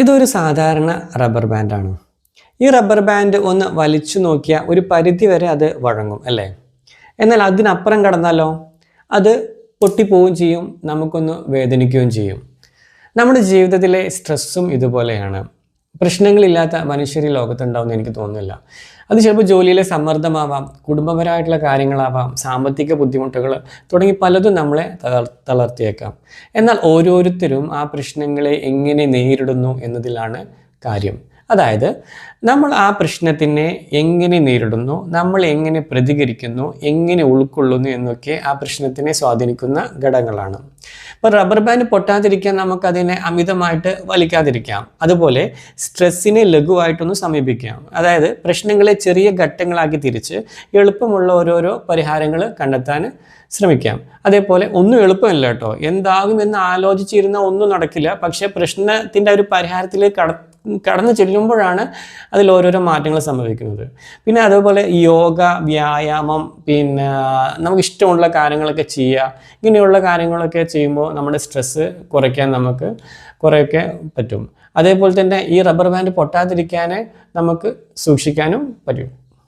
ഇതൊരു സാധാരണ റബ്ബർ ബാൻഡാണ്. ഈ റബ്ബർ ബാൻഡ് ഒന്ന് വലിച്ചു നോക്കിയാൽ ഒരു പരിധി വരെ അത് വഴങ്ങും അല്ലേ? എന്നാൽ അതിനപ്പുറം കടന്നാലോ അത് പൊട്ടിപ്പോവുകയും ചെയ്യും, നമുക്കൊന്ന് വേദനിക്കുകയും ചെയ്യും. നമ്മുടെ ജീവിതത്തിലെ സ്ട്രെസ്സും ഇതുപോലെയാണ്. പ്രശ്നങ്ങളില്ലാത്ത മനുഷ്യർ ഈ ലോകത്തുണ്ടാവുമെന്ന് എനിക്ക് തോന്നുന്നില്ല. അത് ചിലപ്പോൾ ജോലിയിലെ സമ്മർദ്ദമാവാം, കുടുംബപരമായിട്ടുള്ള കാര്യങ്ങളാവാം, സാമ്പത്തിക ബുദ്ധിമുട്ടുകൾ തുടങ്ങി പലതും നമ്മളെ തളർത്തിയേക്കാം. എന്നാൽ ഓരോരുത്തരും ആ പ്രശ്നങ്ങളെ എങ്ങനെ നേരിടുന്നു എന്നതിലാണ് കാര്യം. അതായത് നമ്മൾ ആ പ്രശ്നത്തിനെ എങ്ങനെ നേരിടുന്നു, നമ്മൾ എങ്ങനെ പ്രതികരിക്കുന്നു, എങ്ങനെ ഉൾക്കൊള്ളുന്നു എന്നൊക്കെ ആ പ്രശ്നത്തിനെ സ്വാധീനിക്കുന്ന ഘടകങ്ങളാണ്. ഇപ്പോൾ റബ്ബർ ബാൻഡ് പൊട്ടാതിരിക്കാൻ നമുക്കതിനെ അമിതമായിട്ട് വലിക്കാതിരിക്കാം. അതുപോലെ സ്ട്രെസ്സിനെ ലഘുവായിട്ടൊന്ന് സമീപിക്കാം. അതായത് പ്രശ്നങ്ങളെ ചെറിയ ഘട്ടങ്ങളാക്കി തിരിച്ച് എളുപ്പമുള്ള ഓരോരോ പരിഹാരങ്ങൾ കണ്ടെത്താൻ ശ്രമിക്കാം. അതേപോലെ ഒന്നും എളുപ്പമല്ല കേട്ടോ, എന്താകുമെന്ന് ആലോചിച്ചിരുന്ന ഒന്നും നടക്കില്ല. പക്ഷേ പ്രശ്നത്തിൻ്റെ ഒരു പരിഹാരത്തിലേക്ക് കടന്നു ചെല്ലുമ്പോഴാണ് അതിൽ ഓരോരോ മാറ്റങ്ങൾ സംഭവിക്കുന്നത്. പിന്നെ അതുപോലെ യോഗ, വ്യായാമം, പിന്നെ നമുക്കിഷ്ടമുള്ള കാര്യങ്ങളൊക്കെ ചെയ്യുക. ഇങ്ങനെയുള്ള കാര്യങ്ങളൊക്കെ ചെയ്യുമ്പോൾ നമ്മുടെ സ്ട്രെസ്സ് കുറയ്ക്കാൻ നമുക്ക് കുറേയൊക്കെ പറ്റും. അതേപോലെ തന്നെ ഈ റബ്ബർ ബാൻഡ് പൊട്ടാതിരിക്കാൻ നമുക്ക് സൂക്ഷിക്കാനും പറ്റും.